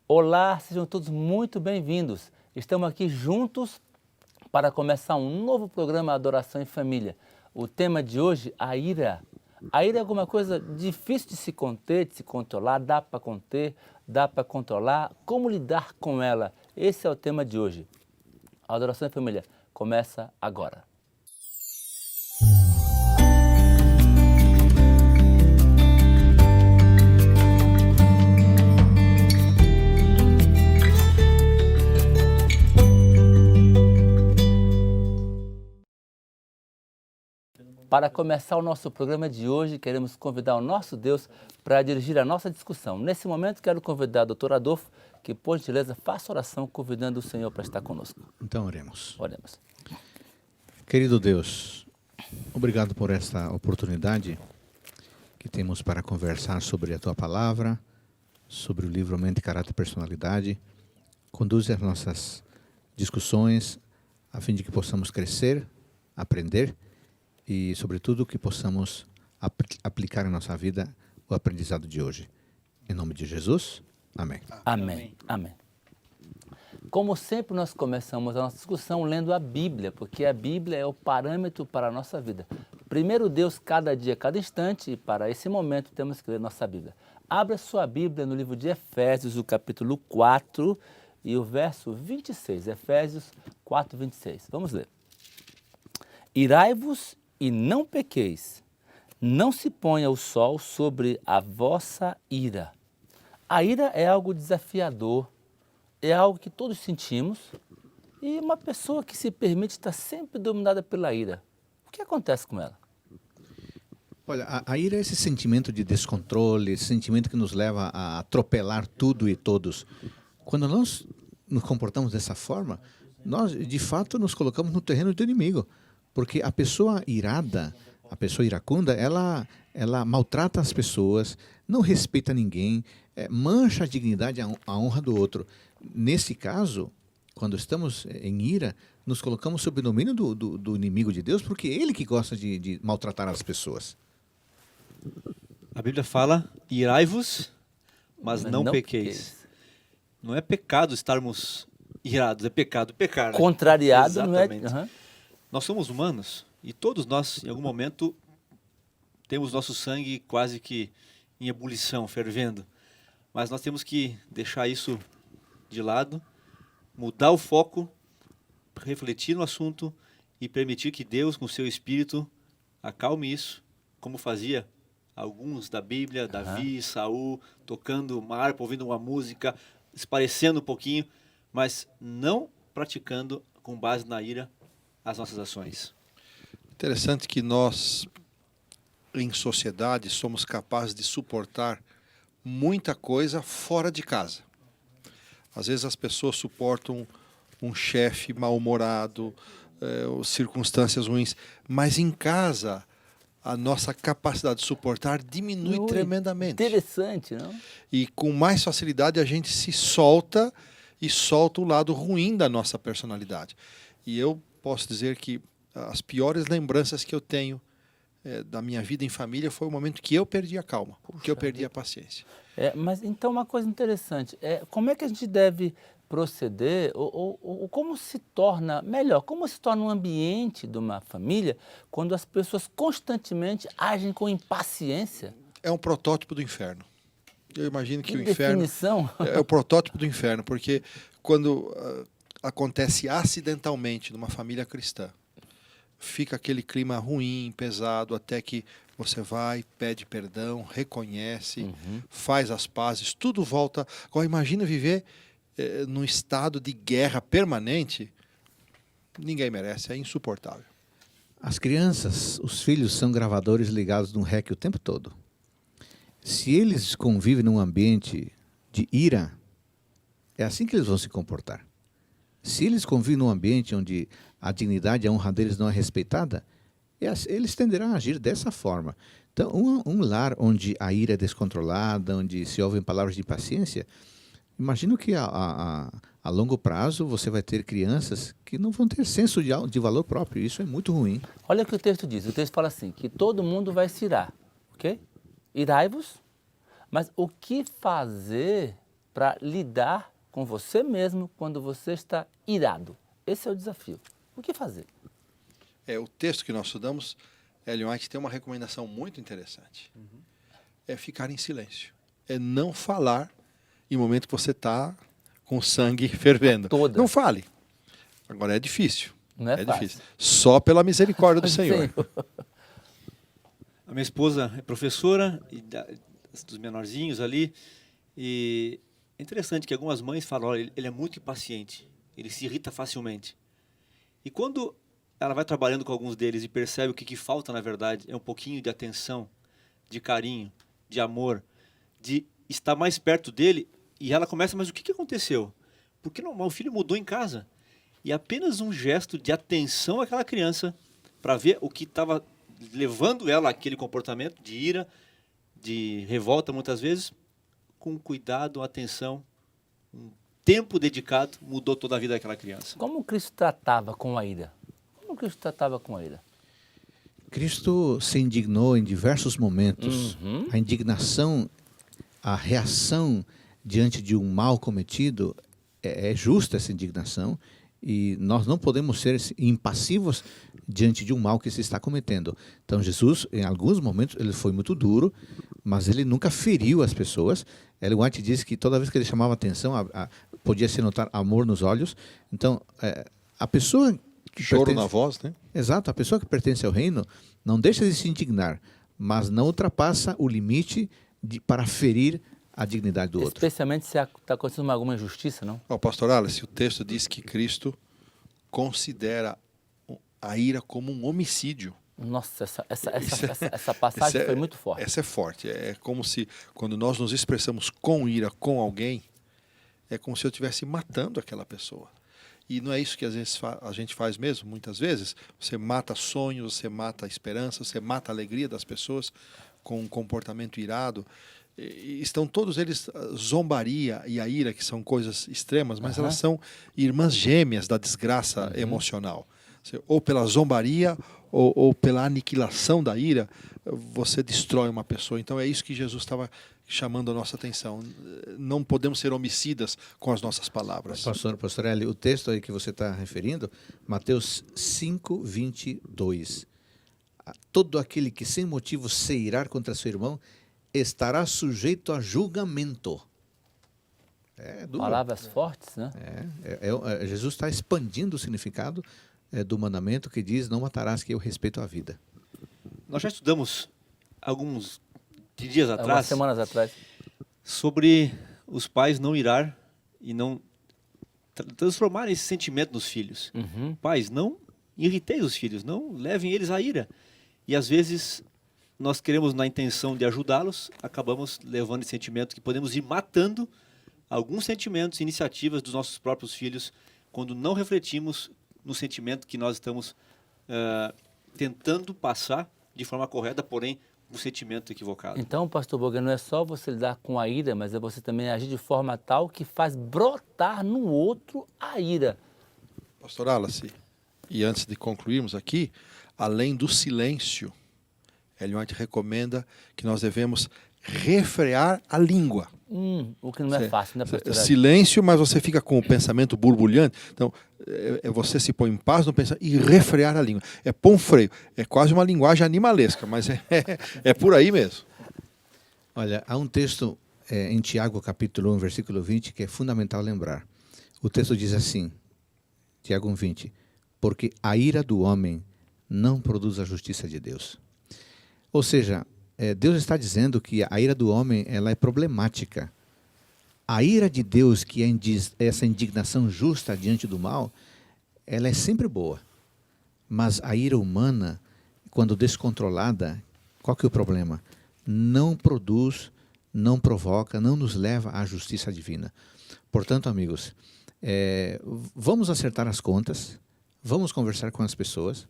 Olá, sejam todos muito bem-vindos. Estamos aqui juntos para começar um novo programa Adoração em Família. O tema de hoje, a ira. A ira é alguma coisa difícil de se conter, de se controlar, dá para conter, dá para controlar. Como lidar com ela? Esse é o tema de hoje. A Adoração em Família começa agora. Para começar o nosso programa de hoje, queremos convidar o nosso Deus para dirigir a nossa discussão. Nesse momento, quero convidar o doutor Adolfo, que, por gentileza, faça oração convidando o Senhor para estar conosco. Então oremos. Oremos. Querido Deus, obrigado por esta oportunidade que temos para conversar sobre a Tua Palavra, sobre o livro Mente, Caráter e Personalidade. Conduze as nossas discussões a fim de que possamos crescer, aprender e, sobretudo, que possamos aplicar em nossa vida o aprendizado de hoje. Em nome de Jesus, amém. Amém. Amém. Como sempre, nós começamos a nossa discussão lendo a Bíblia, porque a Bíblia é o parâmetro para a nossa vida. Primeiro Deus, cada dia, cada instante, e para esse momento temos que ler nossa Bíblia. Abra sua Bíblia no livro de Efésios, o capítulo 4 e o verso 26. Efésios 4, 26. Vamos ler. Irai-vos e não pequeis, não se ponha o sol sobre a vossa ira. A ira é algo desafiador, é algo que todos sentimos, e uma pessoa que se permite estar sempre dominada pela ira, o que acontece com ela? Olha, a ira é esse sentimento de descontrole, esse sentimento que nos leva a atropelar tudo e todos. Quando nós nos comportamos dessa forma, nós, de fato, nos colocamos no terreno do inimigo. Porque a pessoa irada, a pessoa iracunda, ela maltrata as pessoas, não respeita ninguém, mancha a dignidade, a honra do outro. Nesse caso, quando estamos em ira, nos colocamos sob o domínio do inimigo de Deus, porque é ele que gosta de maltratar as pessoas. A Bíblia fala, irai-vos, mas não pequeis. Não é pecado estarmos irados, é pecado pecar. Né? Contrariado, exatamente. Não é? Uhum. Nós somos humanos e todos nós, em algum momento, temos nosso sangue quase que em ebulição, fervendo. Mas nós temos que deixar isso de lado, mudar o foco, refletir no assunto e permitir que Deus, com seu Espírito, acalme isso, como fazia alguns da Bíblia, Davi, Saul, tocando uma harpa, ouvindo uma música, se parecendo um pouquinho, mas não praticando com base na ira as nossas ações. Interessante que nós, em sociedade, somos capazes de suportar muita coisa fora de casa. Às vezes as pessoas suportam um chefe mal-humorado, circunstâncias ruins, mas em casa a nossa capacidade de suportar diminui tremendamente. Interessante, não? E com mais facilidade a gente se solta e solta o lado ruim da nossa personalidade. E eu posso dizer que as piores lembranças que eu tenho da minha vida em família foi o momento que eu perdi a calma, que eu perdi a paciência. Mas então uma coisa interessante, como é que a gente deve proceder, ou como se torna, melhor, como se torna um ambiente de uma família quando as pessoas constantemente agem com impaciência? É um protótipo do inferno. Eu imagino que o definição? Inferno é o protótipo do inferno, porque quando acontece acidentalmente numa família cristã, fica aquele clima ruim, pesado, até que você vai, pede perdão, reconhece, faz as pazes, tudo volta. Agora imagina viver num estado de guerra permanente. Ninguém merece, é insuportável. As crianças, os filhos, são gravadores ligados num REC o tempo todo. Se eles convivem num ambiente de ira, é assim que eles vão se comportar. Se eles convivem num ambiente onde a dignidade e a honra deles não é respeitada, eles tenderão a agir dessa forma. Então, um lar onde a ira é descontrolada, onde se ouvem palavras de impaciência, imagino que a longo prazo você vai ter crianças que não vão ter senso de valor próprio. Isso é muito ruim. Olha o que o texto diz. O texto fala assim, que todo mundo vai se irar, ok? Irai-vos, mas o que fazer para lidar com você mesmo quando você está irado. Esse é o desafio. O que fazer? O texto que nós estudamos, Ellen White tem uma recomendação muito interessante. É ficar em silêncio. É não falar em momento que você está com o sangue fervendo. Toda. Não fale. Agora é difícil. Não é fácil. difícil. Só pela misericórdia do Senhor. A minha esposa é professora dos menorzinhos ali, e é interessante que algumas mães falam, olha, ele é muito impaciente, ele se irrita facilmente. E quando ela vai trabalhando com alguns deles e percebe o que falta, na verdade, é um pouquinho de atenção, de carinho, de amor, de estar mais perto dele, e ela começa, mas o que aconteceu? Porque não, o filho mudou em casa. E apenas um gesto de atenção àquela criança, para ver o que estava levando ela àquele comportamento de ira, de revolta muitas vezes, com cuidado, atenção, um tempo dedicado, mudou toda a vida daquela criança. Como Cristo tratava com a ira? Como Cristo tratava com a ira? Cristo se indignou em diversos momentos. A indignação, a reação diante de um mal cometido, é justa essa indignação, e nós não podemos ser impassivos diante de um mal que se está cometendo. Então Jesus, em alguns momentos, ele foi muito duro, mas ele nunca feriu as pessoas. Ellen White diz que toda vez que ele chamava atenção, podia-se notar amor nos olhos. Então, a pessoa que Choro pertence... na voz, né? Exato, a pessoa que pertence ao reino não deixa de se indignar, mas não ultrapassa o limite para ferir a dignidade do outro. Especialmente se está acontecendo alguma injustiça, não? Pastor Alice, o texto diz que Cristo considera a ira como um homicídio. Nossa, essa passagem foi muito forte. Essa é forte. É como se, quando nós nos expressamos com ira com alguém, é como se eu estivesse matando aquela pessoa. E não é isso que às vezes a gente faz mesmo, muitas vezes. Você mata sonhos, você mata a esperança, você mata a alegria das pessoas com um comportamento irado. E estão todos eles, zombaria e a ira, que são coisas extremas, mas elas são irmãs gêmeas da desgraça emocional. Ou pela zombaria ou pela aniquilação da ira, você destrói uma pessoa. Então é isso que Jesus estava chamando a nossa atenção. Não podemos ser homicidas com as nossas palavras. Pastor Eli, o texto aí que você está referindo, Mateus 5:22. Todo aquele que sem motivo se irar contra seu irmão estará sujeito a julgamento. É duro. Palavras fortes, né? Jesus está expandindo o significado do mandamento que diz: não matarás, que eu respeito a vida. Nós já estudamos alguns dias atrás, algumas semanas atrás, sobre os pais não irar e não transformarem esse sentimento nos filhos. Pais, não irritei os filhos, não levem eles à ira. E às vezes nós queremos, na intenção de ajudá-los, acabamos levando esse sentimento que podemos ir matando alguns sentimentos, iniciativas dos nossos próprios filhos, quando não refletimos no sentimento que nós estamos tentando passar de forma correta, porém um sentimento equivocado. Então, pastor Bogan, não é só você lidar com a ira, mas é você também agir de forma tal que faz brotar no outro a ira. Pastor Alice, e antes de concluirmos aqui, além do silêncio, Ellen White recomenda que nós devemos refrear a língua. O que não é fácil, né, pastor? Silêncio, mas você fica com o pensamento borbulhante. Então, você se põe em paz no pensamento e refrear a língua. É pôr um freio. É quase uma linguagem animalesca, mas é por aí mesmo. Olha, há um texto em Tiago, capítulo 1, versículo 20, que é fundamental lembrar. O texto diz assim, Tiago 1:20, porque a ira do homem não produz a justiça de Deus. Ou seja, Deus está dizendo que a ira do homem ela é problemática. A ira de Deus, que é essa indignação justa diante do mal, ela é sempre boa. Mas a ira humana, quando descontrolada, qual que é o problema? Não produz, não provoca, não nos leva à justiça divina. Portanto, amigos, vamos acertar as contas, vamos conversar com as pessoas,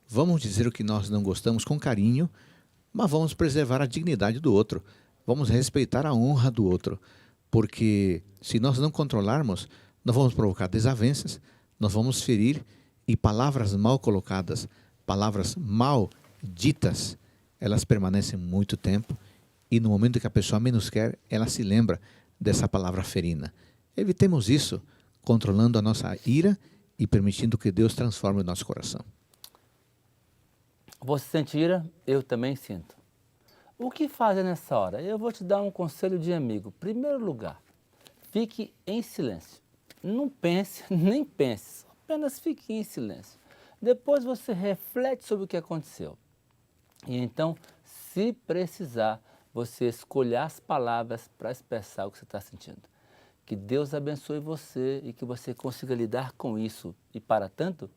vamos dizer o que nós não gostamos com carinho, mas vamos preservar a dignidade do outro, vamos respeitar a honra do outro, porque se nós não controlarmos, nós vamos provocar desavenças, nós vamos ferir, e palavras mal colocadas, palavras mal ditas, elas permanecem muito tempo, e no momento que a pessoa menos quer, ela se lembra dessa palavra ferina. Evitemos isso, controlando a nossa ira e permitindo que Deus transforme o nosso coração. Você sente ira? Eu também sinto. O que fazer nessa hora? Eu vou te dar um conselho de amigo. Primeiro lugar, fique em silêncio. Não pense, nem pense, apenas fique em silêncio. Depois você reflete sobre o que aconteceu. E então, se precisar, você escolher as palavras para expressar o que você está sentindo. Que Deus abençoe você e que você consiga lidar com isso. E para tanto,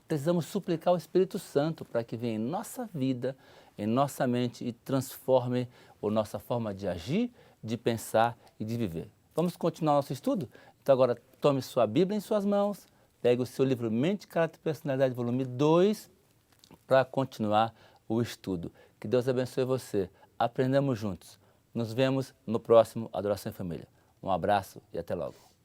precisamos suplicar o Espírito Santo para que venha em nossa vida, em nossa mente e transforme a nossa forma de agir, de pensar e de viver. Vamos continuar nosso estudo? Então agora tome sua Bíblia em suas mãos, pegue o seu livro Mente, Caráter e Personalidade, volume 2, para continuar o estudo. Que Deus abençoe você. Aprendamos juntos. Nos vemos no próximo Adoração em Família. Um abraço e até logo.